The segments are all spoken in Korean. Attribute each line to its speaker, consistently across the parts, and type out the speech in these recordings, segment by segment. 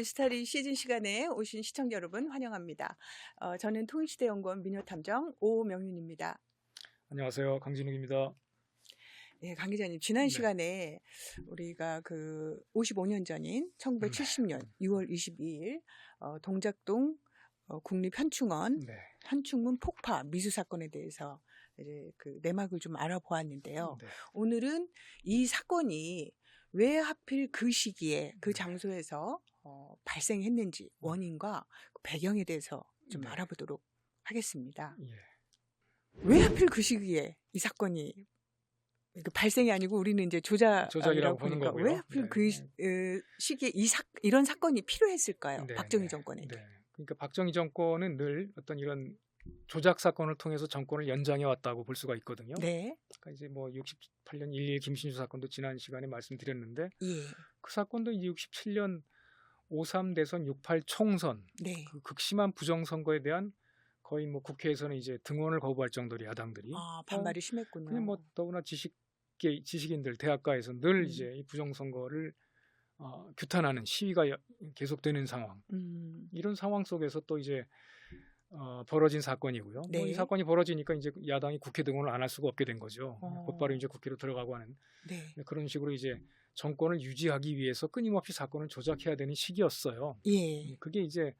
Speaker 1: 미스터리 시즌 시간에 오신 시청자 여러분 환영합니다. 저는 통일시대연구원 미녀탐정 오명윤입니다.
Speaker 2: 안녕하세요. 강진욱입니다.
Speaker 1: 네, 강 기자님, 지난
Speaker 2: 네.
Speaker 1: 시간에 우리가 그 55년 전인 1970년 6월 22일 동작동 국립현충원
Speaker 2: 네.
Speaker 1: 현충문 폭파 미수 사건에 대해서 이제 그 내막을 좀 알아보았는데요.
Speaker 2: 네.
Speaker 1: 오늘은 이 사건이 왜 하필 그 시기에 그 장소에서 발생했는지 원인과 그 배경에 대해서 좀
Speaker 2: 네.
Speaker 1: 알아보도록 하겠습니다.
Speaker 2: 예.
Speaker 1: 왜 하필 그 시기에 이 사건이 그 발생이 아니고 우리는 이제 조작이라고
Speaker 2: 보는
Speaker 1: 보니까
Speaker 2: 거고요.
Speaker 1: 왜 하필
Speaker 2: 네.
Speaker 1: 그 시기에 이런 사건이 필요했을까요?
Speaker 2: 네.
Speaker 1: 박정희 정권에게.
Speaker 2: 네. 그러니까 박정희 정권은 늘 어떤 이런 조작 사건을 통해서 정권을 연장해 왔다고 볼 수가 있거든요.
Speaker 1: 네.
Speaker 2: 그러니까 이제 뭐 68년 1.1 김신주 사건도 지난 시간에 말씀드렸는데
Speaker 1: 예.
Speaker 2: 그 사건도 이제 67년 5.3 대선 6.8 총선
Speaker 1: 네.
Speaker 2: 그 극심한 부정선거에 대한 거의 뭐 국회에서는 이제 등원을 거부할 정도로 야당들이
Speaker 1: 반발이 심했군요.
Speaker 2: 그냥 뭐 더구나 지식인들 대학가에서 늘 이제 이 부정선거를 규탄하는 시위가 계속되는 상황. 이런 상황 속에서 또 이제 벌어진 사건이고요.
Speaker 1: 네.
Speaker 2: 뭐 이 사건이 벌어지니까 이제 야당이 국회 등원을 안 할 수가 없게 된 거죠. 곧바로 이제 국회로 들어가고 하는
Speaker 1: 네.
Speaker 2: 그런 식으로 이제 정권을 유지하기 위해서 끊임없이 사건을 조작해야 되는 시기였어요.
Speaker 1: 예.
Speaker 2: 그게 이제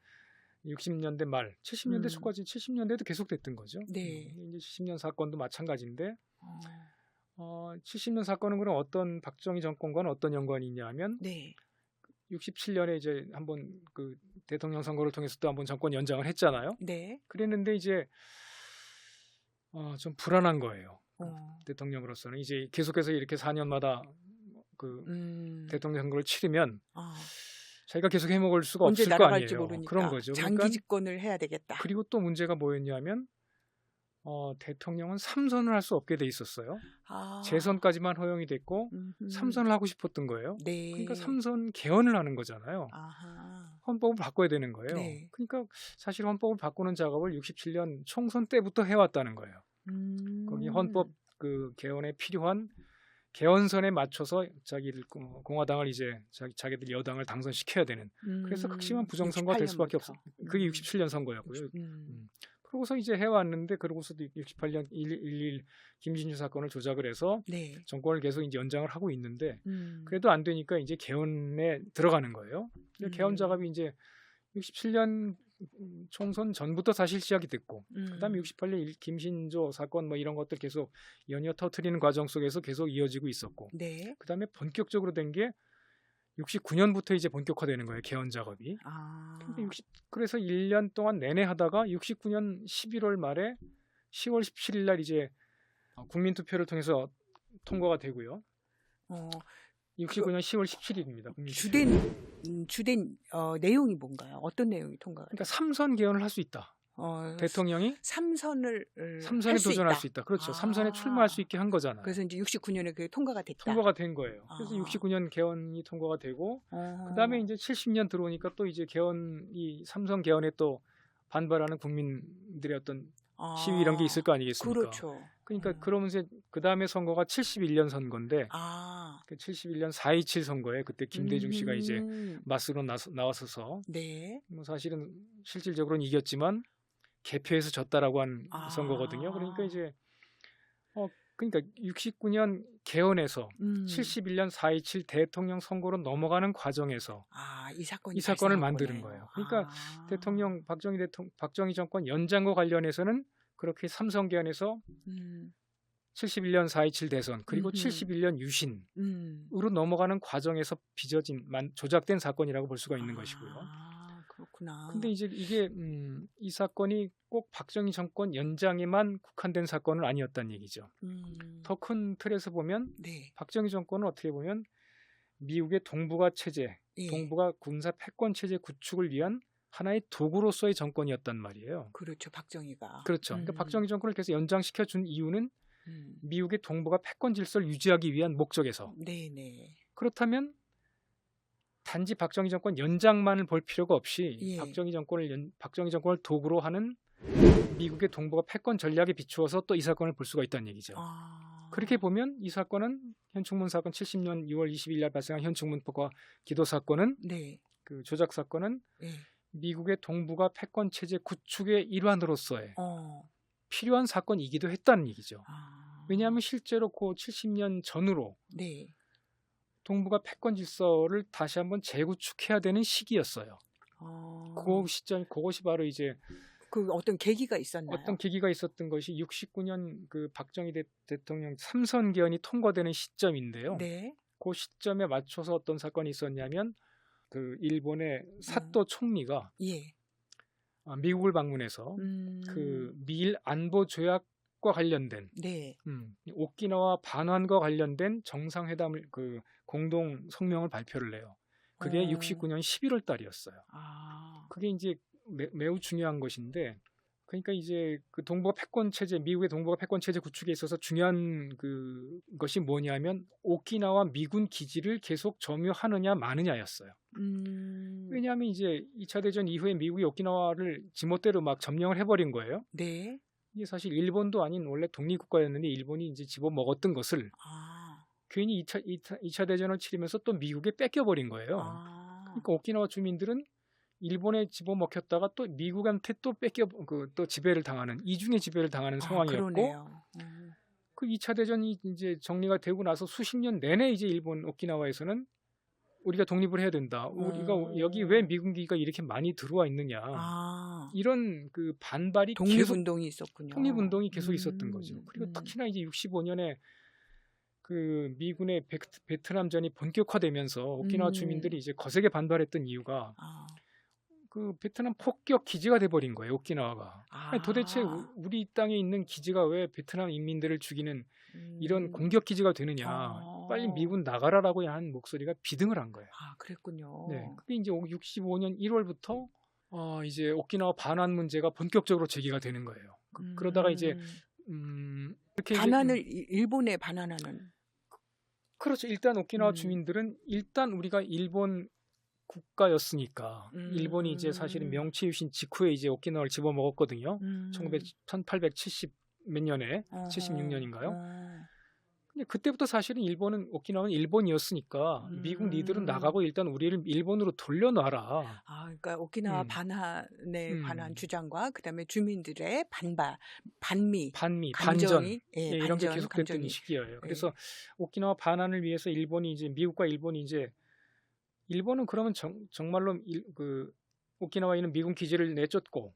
Speaker 2: 60년대 말, 70년대 초까지 70년대도 계속됐던 거죠.
Speaker 1: 네.
Speaker 2: 이제 70년 사건도 마찬가지인데 70년 사건은 그럼 어떤 박정희 정권과는 어떤 연관이 있냐면
Speaker 1: 네.
Speaker 2: 67년에 이제 한번 그 대통령 선거를 통해서 또 한번 정권 연장을 했잖아요.
Speaker 1: 네.
Speaker 2: 그랬는데 이제 좀 불안한 거예요. 대통령으로서는 이제 계속해서 이렇게 4년마다 그 대통령 선거를 치르면 자기가 계속 해먹을 수가
Speaker 1: 언제
Speaker 2: 없을 거
Speaker 1: 날아갈지
Speaker 2: 아니에요.
Speaker 1: 모르니까
Speaker 2: 그런 거죠.
Speaker 1: 장기
Speaker 2: 그러니까
Speaker 1: 집권을 해야 되겠다.
Speaker 2: 그리고 또 문제가 뭐였냐면 대통령은 3선을 할 수 없게 돼 있었어요. 재선까지만 허용이 됐고 3선을 하고 싶었던 거예요.
Speaker 1: 네.
Speaker 2: 그러니까 3선 개헌을 하는 거잖아요. 헌법을 바꿔야 되는 거예요.
Speaker 1: 네.
Speaker 2: 그러니까 사실 헌법을 바꾸는 작업을 67년 총선 때부터 해왔다는 거예요. 거기 헌법 그 개헌에 필요한 개헌선에 맞춰서 자기들 공화당을 이제 자기들 여당을 당선시켜야 되는 그래서 극심한 부정선거가 될 수밖에 없어. 그게 67년 선거였고요. 그러고서 이제 해왔는데 그러고서도 68년 1.1 김신주 사건을 조작을 해서
Speaker 1: 네.
Speaker 2: 정권을 계속 이제 연장을 하고 있는데 그래도 안 되니까 이제 개헌에 들어가는 거예요. 개헌 작업이 이제 67년 총선 전부터 사실 시작이 됐고 그다음에 68년 김신조 사건 뭐 이런 것들 계속 연이어 터트리는 과정 속에서 계속 이어지고 있었고
Speaker 1: 네.
Speaker 2: 그다음에 본격적으로 된 게 69년부터 이제 본격화되는 거예요. 개헌 작업이. 그래서 1년 동안 내내 하다가 69년 11월 말에 10월 17일 날 이제 국민투표를 통해서 통과가 되고요. 69년 10월 17일입니다.
Speaker 1: 주된 내용이 뭔가요? 어떤 내용이 통과가?
Speaker 2: 그러니까 3선 개헌을 할 수 있다. 대통령이
Speaker 1: 3선에
Speaker 2: 도전할 수 있다. 그렇죠. 3선에 출마할 수 있게 한 거잖아요.
Speaker 1: 그래서 이제 69년에 그게 통과가 됐다.
Speaker 2: 통과가 된 거예요. 그래서 69년 개헌이 통과가 되고 그다음에 이제 70년 들어오니까 또 이제 이 3선 개헌에 또 반발하는 국민들의 어떤 시위 이런 게 있을 거 아니겠습니까?
Speaker 1: 그렇죠.
Speaker 2: 그러니까 그러면서 그다음에 선거가 71년 선거인데 그 71년 4.27 선거에 그때 김대중 씨가 이제 맞서로 나와서서
Speaker 1: 네.
Speaker 2: 뭐 사실은 실질적으로는 이겼지만 개표에서 졌다라고 한 선거거든요. 그러니까 이제 그러니까 69년 개헌에서 71년 4.27 대통령 선거로 넘어가는 과정에서 이 사건을 만드는 거예요. 그러니까 대통령 박정희 정권 연장과 관련해서는 그렇게 3선 개헌에서 71년 4.27 대선 그리고 71년 유신으로 넘어가는 과정에서 빚어진 조작된 사건이라고 볼 수가 있는 것이고요.
Speaker 1: 그렇구나.
Speaker 2: 근데 이제 이게 이 사건이 꼭 박정희 정권 연장에만 국한된 사건은 아니었다는 얘기죠. 더 큰 틀에서 보면
Speaker 1: 네.
Speaker 2: 박정희 정권은 어떻게 보면 미국의 동북아 체제, 동북아 군사 패권 체제 구축을 위한 하나의 도구로서의 정권이었단 말이에요.
Speaker 1: 그렇죠. 박정희가.
Speaker 2: 그렇죠. 그러니까 박정희 정권을 계속 연장시켜 준 이유는 미국의 동북아 패권 질서를 유지하기 위한 목적에서.
Speaker 1: 네네.
Speaker 2: 그렇다면 단지 박정희 정권 연장만을 볼 필요가 없이 박정희 정권을 도구로 하는 미국의 동북아 패권 전략에 비추어서 또 이 사건을 볼 수가 있다는 얘기죠. 그렇게 보면 이 사건은 현충문 사건 70년 6월 20일 날 발생한 현충문 폭파 기도 사건은 그 조작 사건은
Speaker 1: 예.
Speaker 2: 미국의 동북아 패권 체제 구축의 일환으로서의
Speaker 1: 어.
Speaker 2: 필요한 사건이기도 했다는 얘기죠.
Speaker 1: 아.
Speaker 2: 왜냐하면 실제로 그 70년 전으로
Speaker 1: 네.
Speaker 2: 동북아 패권 질서를 다시 한번 재구축해야 되는 시기였어요. 그 시점, 그것이 바로 이제
Speaker 1: 그 어떤 계기가 있었나요?
Speaker 2: 어떤 계기가 있었던 것이 69년 그 박정희 대통령 3선 개헌이 통과되는 시점인데요.
Speaker 1: 네.
Speaker 2: 그 시점에 맞춰서 어떤 사건이 있었냐면 그 일본의 사또 총리가
Speaker 1: 예.
Speaker 2: 미국을 방문해서 그 미일 안보 조약과 관련된
Speaker 1: 네.
Speaker 2: 오키나와 반환과 관련된 정상회담을 그 공동 성명을 발표를 해요. 그게 69년 11월 달이었어요. 그게 이제 매우 중요한 것인데, 그러니까 이제 그 동북아 패권 체제, 미국의 동북아 패권 체제 구축에 있어서 중요한 그 것이 뭐냐면 오키나와 미군 기지를 계속 점유하느냐 마느냐였어요. 왜냐하면 이제 2차 대전 이후에 미국이 오키나와를 지멋대로 막 점령을 해버린 거예요.
Speaker 1: 네.
Speaker 2: 이게 사실 일본도 아닌 원래 독립국가였는데 일본이 이제 집어먹었던 것을 괜히 2차 대전을 치르면서 또 미국에 뺏겨버린 거예요. 그러니까 오키나와 주민들은 일본에 집어먹혔다가 또 미국한테 또 또 지배를 당하는, 이중의 지배를 당하는 상황이었고, 그 2차 대전이 이제 정리가 되고 나서 수십 년 내내 이제 일본 오키나와에서는 우리가 독립을 해야 된다. 우리가 여기 왜 미군 기지가 이렇게 많이 들어와 있느냐. 이런 그 반발이
Speaker 1: 독립운동이 있었군요.
Speaker 2: 독립운동이 계속 있었던 거죠. 그리고 특히나 이제 65년에 그 미군의 베트남전이 본격화되면서 오키나와 주민들이 이제 거세게 반발했던 이유가 그 베트남 폭격 기지가 돼버린 거예요. 오키나와가. 아니, 도대체 우리 땅에 있는 기지가 왜 베트남 인민들을 죽이는 이런 공격 기지가 되느냐. 빨리 미군 나가라라고 한 목소리가 비등을 한 거예요.
Speaker 1: 그랬군요.
Speaker 2: 네, 그게 이제 65년 1월부터 이제 오키나와 반환 문제가 본격적으로 제기가 되는 거예요. 그러다가 이제 이렇게
Speaker 1: 반환을 일본에 반환하는.
Speaker 2: 그렇죠. 일단 오키나와 주민들은 일단 우리가 일본 국가였으니까 일본이 이제 사실은 명치 유신 직후에 이제 오키나와를 집어먹었거든요. 1870 몇 년에 76년인가요? 근데 그때부터 사실은 오키나와는 일본이었으니까 미국 니들은 나가고 일단 우리를 일본으로 돌려놔라.
Speaker 1: 그러니까 오키나와 반환에 관한 주장과 그다음에 주민들의 반미,
Speaker 2: 반전,
Speaker 1: 이런
Speaker 2: 게 계속됐던 시기예요. 그래서 오키나와 반환을 위해서 미국과 일본이 이제 일본은 그러면 정말로 그 오키나와에 있는 미군 기지를 내쫓고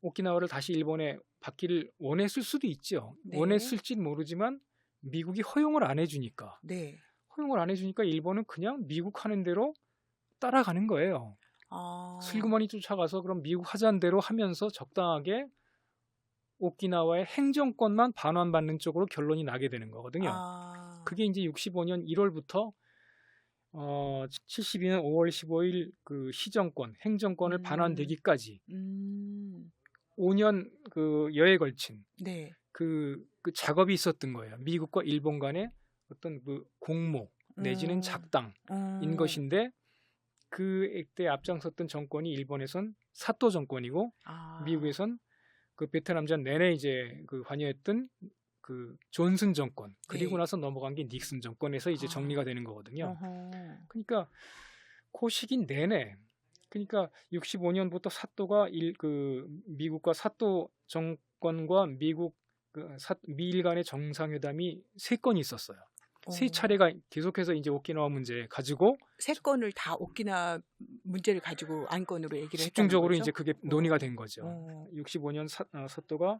Speaker 2: 오키나와를 다시 일본에 받기를 원했을 수도 있죠. 원했을지 모르지만 미국이 허용을 안 해주니까. 허용을 안 해주니까 일본은 그냥 미국 하는 대로 따라가는 거예요. 슬그머니 쫓아가서 그럼 미국 하자는 대로 하면서 적당하게 오키나와의 행정권만 반환받는 쪽으로 결론이 나게 되는 거거든요. 그게 이제 65년 1월부터 72년 5월 15일 그 시정권, 행정권을 반환되기까지 5년 그 여에 걸친 그 작업이 있었던 거예요. 미국과 일본 간의 어떤 그 공모 내지는 작당인 것인데 그때 앞장섰던 정권이 일본에선 사또 정권이고 미국에선 그 베트남전 내내 이제 그 관여했던 그 존슨 정권, 그리고 나서 넘어간 게 닉슨 정권에서 이제 정리가 되는 거거든요. 그러니까 그 시기 내내, 그러니까 65년부터 사또가 미국과 사또 정권과 미국 미일 간의 정상회담이 3건이 있었어요. 3차례가 계속해서 이제 오키나와 문제 가지고
Speaker 1: 3건을 다 오키나와 문제를 가지고 안건으로 얘기를
Speaker 2: 집중적으로 이제 그게 논의가 된 거죠. 65년 사또가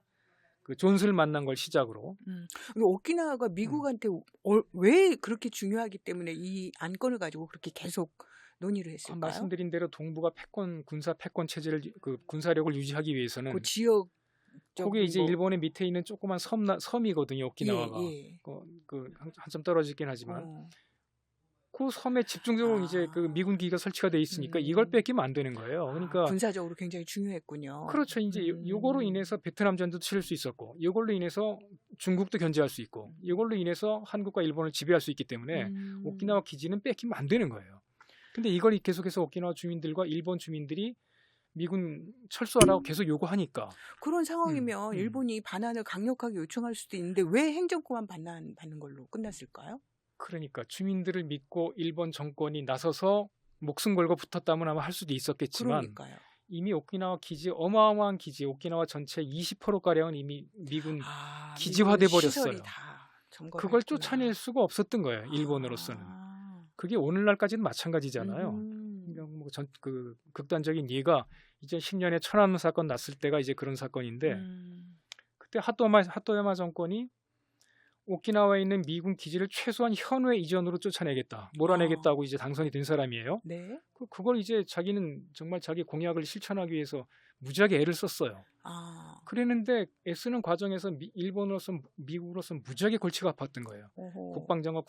Speaker 2: 그 존슨을 만난 걸 시작으로.
Speaker 1: 오키나와가 미국한테 왜 그렇게 중요하기 때문에 이 안건을 가지고 그렇게 계속 논의를 했을까요?
Speaker 2: 말씀드린 대로 동북아 군사 패권 체제를 그 군사력을 유지하기 위해서는
Speaker 1: 그 지역
Speaker 2: 거기 이제 일본의 밑에 있는 조그만 섬이거든요. 오키나와가. 한참 떨어지긴 하지만 그 섬에 집중적으로 이제 그 미군 기지가 설치가 돼 있으니까 이걸 뺏기면 안 되는 거예요. 그러니까
Speaker 1: 군사적으로 굉장히 중요했군요.
Speaker 2: 그렇죠. 이제 요거로 인해서 베트남전도 치를 수 있었고, 요걸로 인해서 중국도 견제할 수 있고, 요걸로 인해서 한국과 일본을 지배할 수 있기 때문에 오키나와 기지는 뺏기면 안 되는 거예요. 근데 이걸 계속해서 오키나와 주민들과 일본 주민들이 미군 철수하라고 계속 요구하니까
Speaker 1: 그런 상황이면 일본이 반환을 강력하게 요청할 수도 있는데 왜 행정권만 반환받는 걸로 끝났을까요?
Speaker 2: 그러니까 주민들을 믿고 일본 정권이 나서서 목숨 걸고 붙었다면 아마 할 수도 있었겠지만
Speaker 1: 그러니까요.
Speaker 2: 이미 오키나와 기지 어마어마한 기지 오키나와 전체 20%가량은 이미 미군 기지화돼
Speaker 1: 미군 시설이
Speaker 2: 버렸어요.
Speaker 1: 다
Speaker 2: 그걸
Speaker 1: 점거했구나.
Speaker 2: 쫓아낼 수가 없었던 거예요. 일본으로서는. 그게 오늘날까지는 마찬가지잖아요. 그 극단적인 예가 2010년에 천안함 사건 났을 때가 이제 그런 사건인데 그때 하토야마 정권이 오키나와에 있는 미군 기지를 최소한 현후에 이전으로 쫓아내겠다, 몰아내겠다고 이제 당선이 된 사람이에요.
Speaker 1: 네.
Speaker 2: 그걸 이제 자기는 정말 자기 공약을 실천하기 위해서 무지하게 애를 썼어요. 그랬는데 애쓰는 과정에서 일본으로서 미국으로서 무지하게 골치가 아팠던 거예요. 국방장관,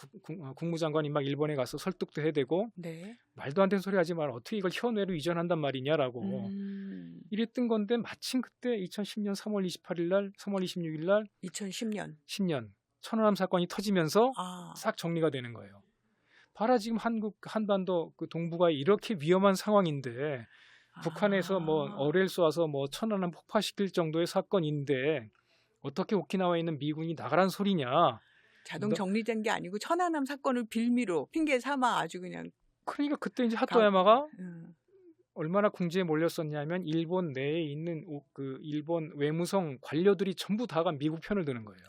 Speaker 2: 국무장관이 막 일본에 가서 설득도 해대고
Speaker 1: 네.
Speaker 2: 말도 안 되는 소리 하지 마라. 어떻게 이걸 현해로 이전한단 말이냐라고 이랬던 건데 마침 그때 2010년 3월 28일 날, 3월 26일 날
Speaker 1: 2010년
Speaker 2: 10년 천안함 사건이 터지면서 싹 정리가 되는 거예요. 봐라 지금 한반도 그 동북아에 이렇게 위험한 상황인데 북한에서 뭐 어뢰를 쏘아서 뭐 천안함 폭파시킬 정도의 사건인데 어떻게 오키나와에 있는 미군이 나가란 소리냐.
Speaker 1: 자동 정리된 게 아니고 천안함 사건을 빌미로 핑계 삼아 아주 그냥.
Speaker 2: 그러니까 그때 이제 하토야마가 얼마나 궁지에 몰렸었냐면 일본 내에 있는 그 일본 외무성 관료들이 전부 다가 미국 편을 드는 거예요.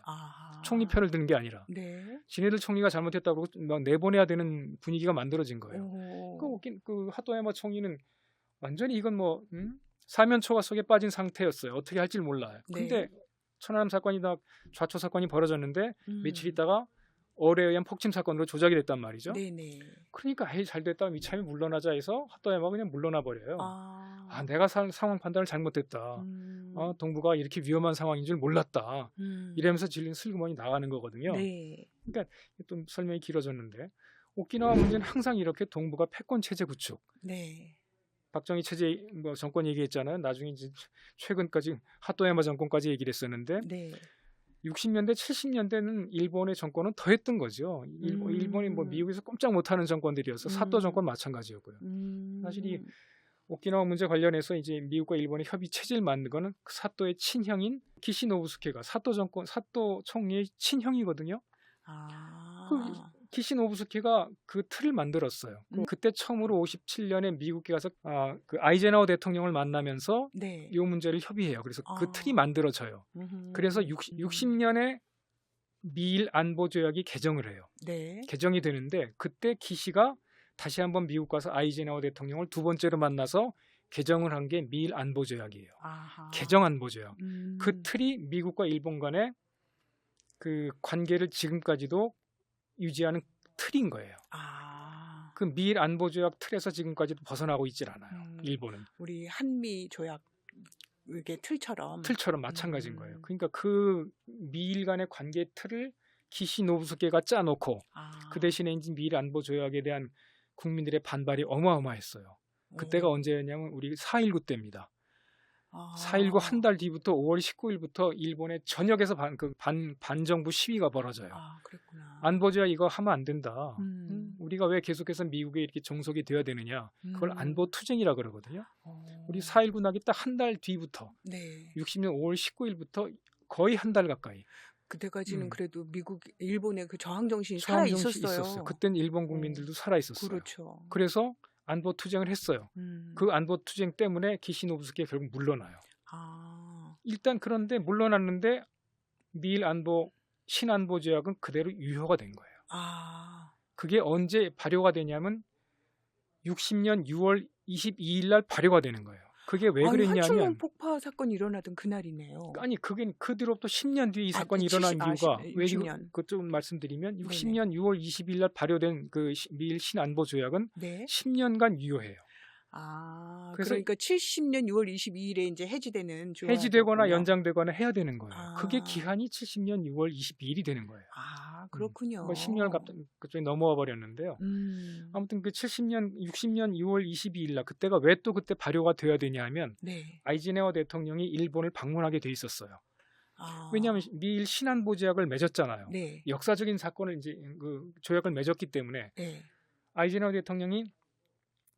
Speaker 2: 총리 편을 드는 게 아니라.
Speaker 1: 네.
Speaker 2: 지네들 총리가 잘못했다고 막 내보내야 되는 분위기가 만들어진 거예요. 그 하토야마 총리는 완전히 이건 뭐 사면초가 속에 빠진 상태였어요. 어떻게 할지 몰라요. 근데
Speaker 1: 네.
Speaker 2: 천안함 사건이 다 좌초 사건이 벌어졌는데 며칠 있다가 어뢰에 의한 폭침 사건으로 조작이 됐단 말이죠.
Speaker 1: 네네.
Speaker 2: 그러니까 잘 됐다. 이참에 물러나자 해서 하토야마가 그냥 물러나 버려요. 내가 상황 판단을 잘못했다. 동북아가 이렇게 위험한 상황인 줄 몰랐다. 이러면서 질린 슬그머니 나가는 거거든요.
Speaker 1: 네.
Speaker 2: 그러니까 또 설명이 길어졌는데 오키나와 문제는 항상 이렇게 동북아 패권 체제 구축.
Speaker 1: 네.
Speaker 2: 박정희 체제 뭐 정권 얘기했잖아요. 나중에 이제 최근까지 하토야마 정권까지 얘기를 했었는데
Speaker 1: 네.
Speaker 2: 60년대, 70년대는 일본의 정권은 더 했던 거죠. 일본이 뭐 미국에서 꼼짝 못하는 정권들이어서 사토 정권 마찬가지였고요. 사실 이 오키나와 문제 관련해서 이제 미국과 일본의 협의 체제를 만든 거는 그 사토의 친형인 키시노부스케가 사토 총리의 친형이거든요. 그 키시노부스케가 그 틀을 만들었어요. 그때 처음으로 57년에 미국에 가서 그 아이젠하워 대통령을 만나면서
Speaker 1: 네.
Speaker 2: 이 문제를 협의해요. 그래서 그 틀이 만들어져요. 그래서 60년에 미일 안보 조약이 개정을 해요.
Speaker 1: 네.
Speaker 2: 개정이 되는데 그때 키시가 다시 한번 미국 가서 아이젠하워 대통령을 두 번째로 만나서 개정을 한 게 미일 안보 조약이에요. 개정 안보 조약. 그 틀이 미국과 일본 간의 그 관계를 지금까지도 유지하는 틀인 거예요. 그 미일 안보 조약 틀에서 지금까지도 벗어나고 있질 않아요. 일본은.
Speaker 1: 우리 한미 조약 이게 틀처럼
Speaker 2: 마찬가지인 거예요. 그러니까 그 미일 간의 관계 틀을 키시노부스케가 짜놓고 그 대신에 이제 미일 안보 조약에 대한 국민들의 반발이 어마어마했어요. 그때가 언제였냐면 우리 4.19 때입니다. 4.19 한 달 뒤부터 5월 19일부터 일본의 전역에서 반정부 시위가 벌어져요.
Speaker 1: 그랬구나.
Speaker 2: 안보조약 이거 하면 안 된다. 우리가 왜 계속해서 미국에 이렇게 종속이 되어야 되느냐. 그걸 안보 투쟁이라 그러거든요. 우리 4.19 나기 딱 한 달 뒤부터 60년 5월 19일부터 거의 한 달 가까이.
Speaker 1: 그때까지는 그래도 일본의 그 저항 정신이 살아 있었어요.
Speaker 2: 그때는 일본 국민들도 살아 있었어요.
Speaker 1: 그렇죠.
Speaker 2: 그래서 안보 투쟁을 했어요. 그 안보 투쟁 때문에 키시노부스케가 결국 물러나요. 일단 그런데 물러났는데 미일 안보 신안보 조약은 그대로 유효가 된 거예요. 그게 언제 발효가 되냐면 60년 6월 22일 날 발효가 되는 거예요. 그게 왜 그랬냐면
Speaker 1: 한천문 폭파 사건이 일어나던 그날이네요.
Speaker 2: 아니 그게 그 뒤로부터 10년 뒤에 이 사건이 일어난 이유가 왜 그것 좀 말씀드리면 60년 6월 20일 날 발효된 그 미일 신안보 조약은 10년간 유효해요.
Speaker 1: 그러니까 70년 6월 22일에 이제
Speaker 2: 해지되거나 연장되거나 해야 되는 거예요. 그게 기한이 70년 6월 22일이 되는 거예요.
Speaker 1: 그렇군요.
Speaker 2: 10년 갑자기 넘어와 버렸는데요. 아무튼 그 60년 6월 22일 날 그때가 왜 또 그때 발효가 되어야 되냐면 아이젠하워 대통령이 일본을 방문하게 돼 있었어요. 왜냐하면 미일 신안보 조약을 맺었잖아요. 역사적인 사건을 이제 그 조약을 맺었기 때문에 아이젠하워 대통령이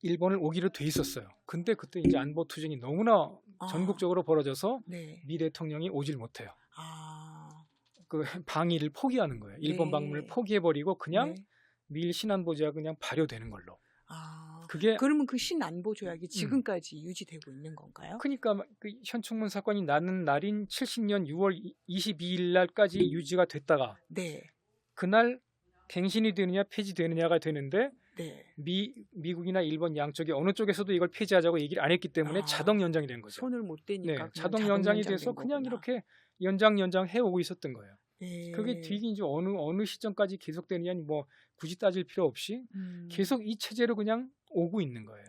Speaker 2: 일본을 오기로 돼 있었어요. 근데 그때 이제 안보 투쟁이 너무나 전국적으로 벌어져서 미 대통령이 오질 못해요. 그 방위를 포기하는 거예요. 일본 방문을 포기해버리고 그냥 미일 신안보 조약 그냥 발효되는 걸로. 그게
Speaker 1: 그러면 그 신안보 조약이 지금까지 유지되고 있는 건가요?
Speaker 2: 그러니까 그 현충문 사건이 나는 날인 70년 6월 22일 날까지 유지가 됐다가
Speaker 1: 네.
Speaker 2: 그날 갱신이 되느냐 폐지되느냐가 되는데
Speaker 1: 네.
Speaker 2: 미국이나 일본 양쪽이 어느 쪽에서도 이걸 폐지하자고 얘기를 안 했기 때문에 자동 연장이 된 거죠.
Speaker 1: 손을 못 대니까
Speaker 2: 네,
Speaker 1: 그냥
Speaker 2: 자동 연장이
Speaker 1: 연장된
Speaker 2: 돼서 그냥
Speaker 1: 거구나.
Speaker 2: 이렇게 연장 해오고 있었던 거예요.
Speaker 1: 네.
Speaker 2: 그게 뒤에 이제 어느 시점까지 계속되느냐 뭐 굳이 따질 필요 없이 계속 이 체제로 그냥 오고 있는 거예요.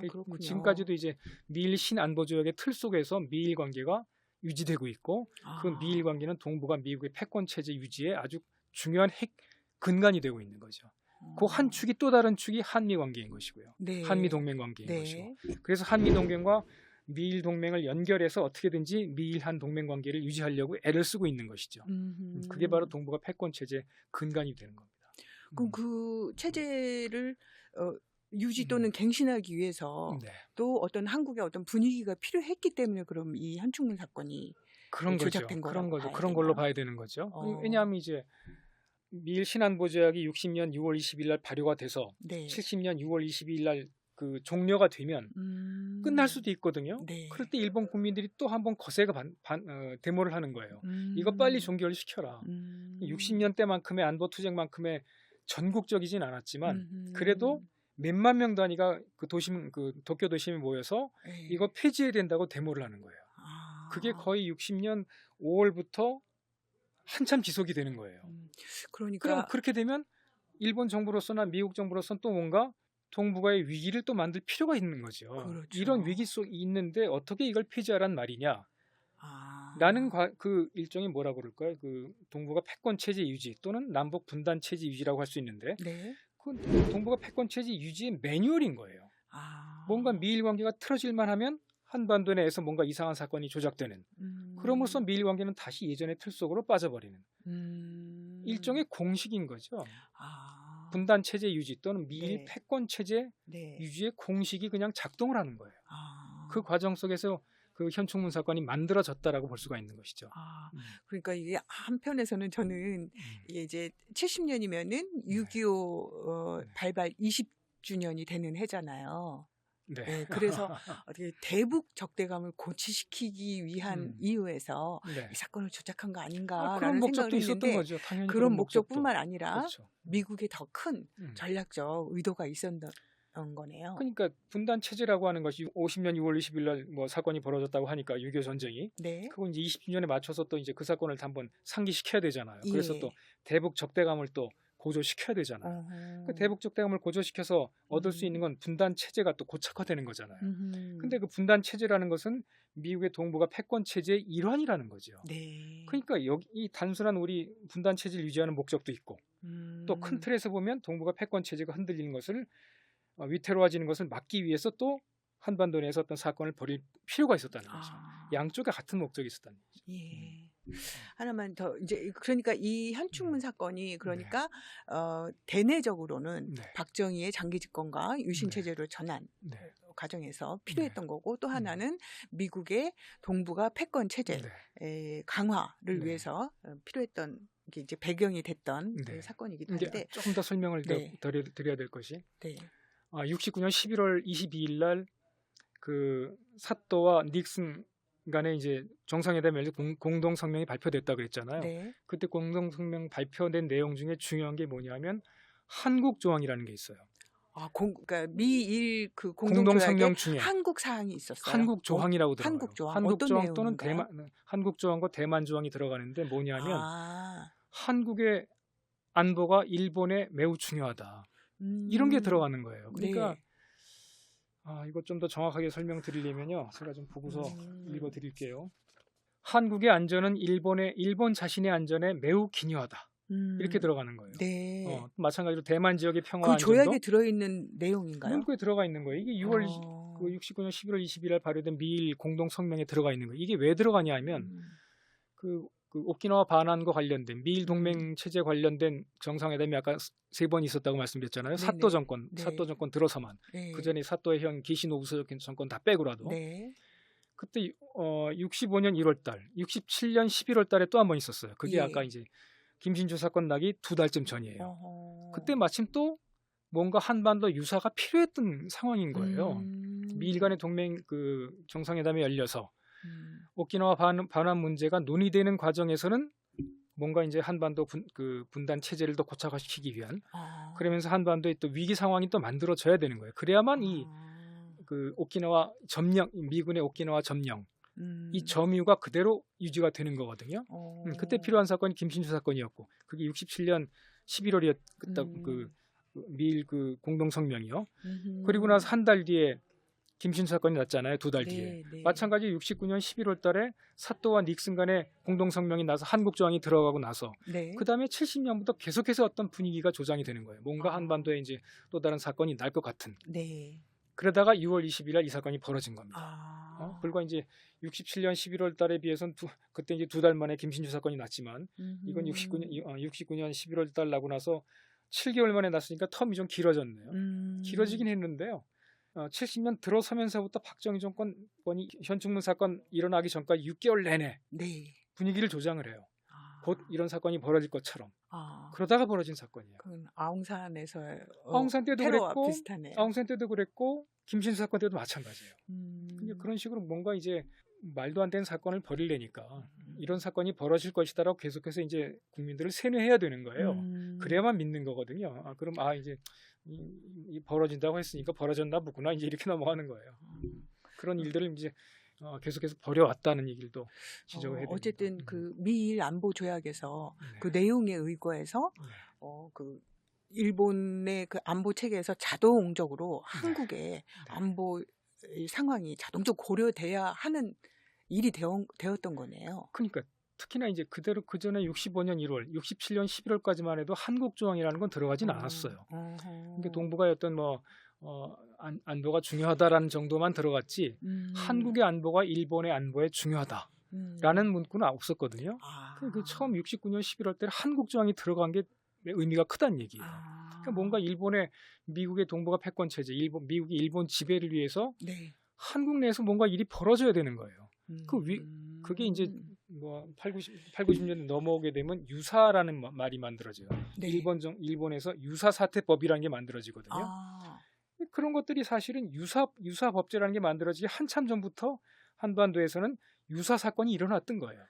Speaker 1: 그렇군요.
Speaker 2: 지금까지도 이제 미일 신안보조약의 틀 속에서 미일 관계가 유지되고 있고 그 미일 관계는 동북아 미국의 패권 체제 유지에 아주 중요한 핵 근간이 되고 있는 거죠. 그 한 축이 또 다른 축이 한미 관계인 것이고요.
Speaker 1: 네.
Speaker 2: 한미 동맹 관계인
Speaker 1: 네.
Speaker 2: 것이고. 그래서 한미 동맹과 미일 동맹을 연결해서 어떻게든지 미일 한 동맹 관계를 유지하려고 애를 쓰고 있는 것이죠. 그게 바로 동북아 패권 체제 근간이 되는 겁니다.
Speaker 1: 그럼 그 체제를 유지 또는 갱신하기 위해서
Speaker 2: 네.
Speaker 1: 또 어떤 한국의 어떤 분위기가 필요했기 때문에 그럼 이 현충문 사건이
Speaker 2: 그런 거죠.
Speaker 1: 조작된
Speaker 2: 그런
Speaker 1: 거라고
Speaker 2: 거죠.
Speaker 1: 봐야
Speaker 2: 그런
Speaker 1: 되나요?
Speaker 2: 걸로 봐야 되는 거죠. 왜냐하면 이제 미일 신안보조약이 60년 6월 20일 날 발효가 돼서
Speaker 1: 네.
Speaker 2: 70년 6월 22일 날 그 종료가 되면 끝날 수도 있거든요.
Speaker 1: 네.
Speaker 2: 그럴 때 일본 국민들이 또 한번 거세게 데모를 하는 거예요. 이거 빨리 종결시켜라. 60년 때만큼의 안보 투쟁만큼의 전국적이진 않았지만 그래도 몇만 명 단위가 그 도쿄 도심에 모여서
Speaker 1: 네.
Speaker 2: 이거 폐지해야 된다고 데모를 하는 거예요. 그게 거의 60년 5월부터 한참 지속이 되는 거예요.
Speaker 1: 그러니까
Speaker 2: 그럼 그렇게 되면 일본 정부로서나 미국 정부로서는 또 뭔가 동북아의 위기를 또 만들 필요가 있는 거죠.
Speaker 1: 그렇죠.
Speaker 2: 이런 위기 속에 있는데 어떻게 이걸 폐지하란 말이냐? 나는 그 일종의 뭐라고 그럴까요? 그 동북아 패권 체제 유지 또는 남북 분단 체제 유지라고 할 수 있는데
Speaker 1: 네.
Speaker 2: 그 동북아 패권 체제 유지의 매뉴얼인 거예요. 뭔가 미일 관계가 틀어질만 하면 한반도 내에서 뭔가 이상한 사건이 조작되는 그럼으로써 미일 관계는 다시 예전의 틀 속으로 빠져버리는 일종의 공식인 거죠. 분단 체제 유지 또는 미일
Speaker 1: 네.
Speaker 2: 패권 체제
Speaker 1: 네.
Speaker 2: 유지의 공식이 그냥 작동을 하는 거예요. 그 과정 속에서 그 현충문 사건이 만들어졌다라고 볼 수가 있는 것이죠.
Speaker 1: 그러니까 이게 한편에서는 저는 이게 이제 70년이면은 6.25 발발 20주년이 되는 해잖아요.
Speaker 2: 네.
Speaker 1: 네, 그래서 어떻게 대북 적대감을 고취시키기 위한 이유에서
Speaker 2: 네.
Speaker 1: 이 사건을 조작한 거
Speaker 2: 그런
Speaker 1: 아닌가라는
Speaker 2: 목적도
Speaker 1: 생각을
Speaker 2: 있었던
Speaker 1: 했는데
Speaker 2: 거죠. 당연히
Speaker 1: 그런 목적뿐만 아니라
Speaker 2: 그렇죠.
Speaker 1: 미국의 더 큰 전략적 의도가 있었던 거네요.
Speaker 2: 그러니까 분단 체제라고 하는 것이 50년 6월 20일 날 뭐 사건이 벌어졌다고 하니까 6.25 전쟁이
Speaker 1: 네.
Speaker 2: 그건 이제 20주년에 맞춰서 또 이제 그 사건을 한번 상기시켜야 되잖아요.
Speaker 1: 예.
Speaker 2: 그래서 또 대북 적대감을 또 고조시켜야 되잖아요. 그 대북 적대감을 고조시켜서 얻을 수 있는 건 분단 체제가 또 고착화되는 거잖아요. 근데 그 분단 체제라는 것은 미국의 동북아 패권 체제의 일환이라는 거죠.
Speaker 1: 네.
Speaker 2: 그러니까 여기 이 단순한 우리 분단 체제를 유지하는 목적도 있고 또 큰 틀에서 보면 동북아 패권 체제가 흔들리는 것을 위태로워지는 것을 막기 위해서 또 한반도 내에서 어떤 사건을 벌일 필요가 있었다는 거죠. 양쪽에 같은 목적이 있었다는 거죠.
Speaker 1: 예. 하나만 더 이제 그러니까 이 현충문 사건이 그러니까 대내적으로는
Speaker 2: 네.
Speaker 1: 박정희의 장기 집권과 유신
Speaker 2: 네.
Speaker 1: 체제로 전환
Speaker 2: 네.
Speaker 1: 과정에서 필요했던 거고 또 하나는 미국의 동북아 패권 체제
Speaker 2: 네.
Speaker 1: 강화를
Speaker 2: 네.
Speaker 1: 위해서 필요했던 게 이제 배경이 됐던
Speaker 2: 네.
Speaker 1: 그 사건이기도
Speaker 2: 이제
Speaker 1: 한데
Speaker 2: 조금 더 설명을
Speaker 1: 네.
Speaker 2: 드려야 될 것이
Speaker 1: 네.
Speaker 2: 69년 11월 22일 날 그 사또와 닉슨 간에 이제 정상회담에서 공동 성명이 발표됐다 그랬잖아요.
Speaker 1: 네.
Speaker 2: 그때 공동 성명 발표된 내용 중에 중요한 게 뭐냐면 한국 조항이라는 게 있어요.
Speaker 1: 그러니까 미일 그
Speaker 2: 공동 성명
Speaker 1: 공동조약에
Speaker 2: 중에
Speaker 1: 한국 사항이 있었어요.
Speaker 2: 한국 조항이라고 들어가요.
Speaker 1: 한국 조항.
Speaker 2: 한국
Speaker 1: 어떤
Speaker 2: 조항 또는
Speaker 1: 내용인가요?
Speaker 2: 한국 조항과 대만 조항이 들어가는데 뭐냐면
Speaker 1: 아.
Speaker 2: 한국의 안보가 일본에 매우 중요하다. 이런 게 들어가는 거예요. 그러니까
Speaker 1: 네.
Speaker 2: 이거 좀 더 정확하게 설명드리려면요. 제가 좀 보고서 읽어드릴게요. 한국의 안전은 일본 자신의 안전에 매우 기여하다. 이렇게 들어가는 거예요.
Speaker 1: 네.
Speaker 2: 마찬가지로 대만 지역의 평화
Speaker 1: 그
Speaker 2: 안전도
Speaker 1: 조약에 들어있는 내용인가요?
Speaker 2: 문구에 들어가 있는 거예요. 이게 69년 11월 20일 날 발효된 미일 공동 성명에 들어가 있는 거예요. 이게 왜 들어가냐 하면 그 오키나와 반환과 관련된 미일 동맹 체제 관련된 정상회담이 아까 3번 있었다고 말씀드렸잖아요.
Speaker 1: 네네.
Speaker 2: 사또 정권,
Speaker 1: 네.
Speaker 2: 사또 정권 들어서만
Speaker 1: 네.
Speaker 2: 그 전에 사또의 형 기시노부 정권 다 빼고라도
Speaker 1: 네.
Speaker 2: 그때 65년 1월달, 67년 11월달에 또 한 번 있었어요. 그게
Speaker 1: 예.
Speaker 2: 아까 이제 김신주 사건 나기 2달쯤 전이에요. 그때 마침 또 뭔가 한반도 유사가 필요했던 상황인 거예요. 미일 간의 동맹 그 정상회담이 열려서 오키나와 반환 문제가 논의되는 과정에서는 뭔가 이제 한반도 분단 체제를 더 고착화시키기 위한 그러면서 한반도에 또 위기 상황이 또 만들어져야 되는 거예요. 그래야만 이 그 오키나와 점령, 미군의 오키나와 점령 이 점유가 그대로 유지가 되는 거거든요. 그때 필요한 사건이 김신주 사건이었고 그게 67년 11월이었다 그 미일 그 공동 성명이요. 그리고 나서 한 달 뒤에 김신주 사건이 났잖아요. 2달 뒤에.
Speaker 1: 네.
Speaker 2: 마찬가지 69년 11월 달에 사또와 닉슨 간의 공동 성명이 나서 한국 조항이 들어가고 나서
Speaker 1: 네.
Speaker 2: 그다음에 70년부터 계속해서 어떤 분위기가 조장이 되는 거예요. 뭔가 한반도에 이제 또 다른 사건이 날 것 같은.
Speaker 1: 네.
Speaker 2: 그러다가 6월 20일 날 이 사건이 벌어진 겁니다. 불과 이제 67년 11월 달에 비해서는 그때 이제 2달 만에 김신주 사건이 났지만 이건 69년 11월 달 나고 나서 7개월 만에 났으니까 텀이 좀 길어졌네요. 길어지긴 했는데요. 70년 들어서면서부터 박정희 정권이 현충문 사건 일어나기 전까지 6개월 내내
Speaker 1: 네.
Speaker 2: 분위기를 조장을 해요. 곧 이런 사건이 벌어질 것처럼. 그러다가 벌어진 사건이에요.
Speaker 1: 그건 아웅산에서
Speaker 2: 아웅산 때도 그랬고,
Speaker 1: 비슷하네요.
Speaker 2: 아웅산 때도 그랬고, 김신수 사건 때도 마찬가지예요. 근데 그런 식으로 뭔가 이제 말도 안 되는 사건을 벌이려니까 이런 사건이 벌어질 것이다라고 계속해서 이제 국민들을 세뇌해야 되는 거예요. 그래야만 믿는 거거든요. 그럼 이제 이 벌어진다고 했으니까 벌어졌나 보구나 이제 이렇게 넘어가는 거예요. 그런 일들을 이제 계속해서 벌여왔다는 얘기를 또 지적을 해야 됩니다.
Speaker 1: 어쨌든 그 미일 안보 조약에서 그 내용에 의거해서 그 일본의 그 안보 체계에서 자동적으로 한국의 안보 상황이 자동적으로 고려돼야 하는 일이 되었던 거네요.
Speaker 2: 그러니까 특히나 이제 그대로 그 전에 65년 1월, 67년 11월까지만 해도 한국 조항이라는 건 들어가진 않았어요. 그러니까 동북아의 어떤 안보가 중요하다라는 정도만 들어갔지 한국의 안보가 일본의 안보에 중요하다라는 문구는 없었거든요. 그 처음 69년 11월 때 한국 조항이 들어간 게 의미가 크다는 얘기예요. 그러니까 뭔가 미국의 동북아 패권 체제, 미국이 일본 지배를 위해서 한국 내에서 뭔가 일이 벌어져야 되는 거예요. 그게 이제 90년대 넘어오게 되면 유사라는 말이 만들어져요. 일본에서 유사사태법이라는 게 만들어지거든요. 그런 것들이 사실은 유사법제라는 게 만들어지기 한참 전부터 한반도에서는 유사사건이 일어났던 거예요.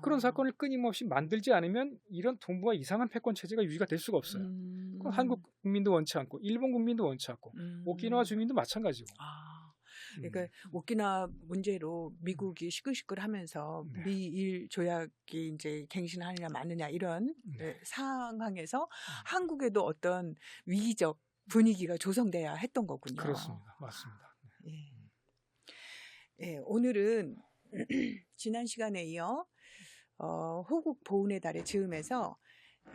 Speaker 2: 그런 사건을 끊임없이 만들지 않으면 이런 동북아 이상한 패권 체제가 유지가 될 수가 없어요. 그건 한국 국민도 원치 않고 일본 국민도 원치 않고 오키나와 주민도 마찬가지고.
Speaker 1: 그러니까 오키나와 문제로 미국이 시끌시끌하면서 미일 조약이 이제 갱신하느냐 마느냐 이런 상황에서 한국에도 어떤 위기적 분위기가 조성돼야 했던 거군요.
Speaker 2: 그렇습니다. 맞습니다.
Speaker 1: 오늘은 지난 시간에 이어 호국 보훈의 달의 즈음에서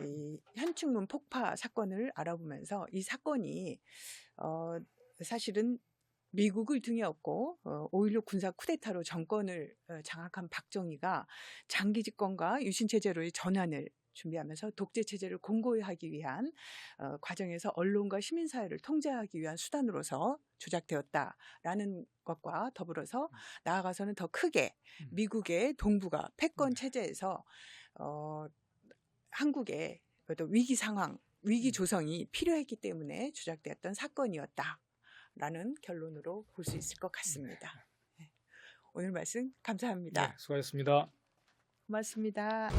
Speaker 1: 이 현충문 폭파 사건을 알아보면서 이 사건이 사실은 미국을 등에 업고 5.16 군사 쿠데타로 정권을 장악한 박정희가 장기 집권과 유신 체제로의 전환을 준비하면서 독재 체제를 공고히 하기 위한 과정에서 언론과 시민사회를 통제하기 위한 수단으로서 조작되었다라는 것과 더불어서 나아가서는 더 크게 미국의 동북아 패권 체제에서 한국의 어떤 위기 상황, 위기 조성이 필요했기 때문에 조작되었던 사건이었다라는 결론으로 볼 수 있을 것 같습니다. 오늘 말씀 감사합니다.
Speaker 2: 네, 수고하셨습니다.
Speaker 1: 고맙습니다.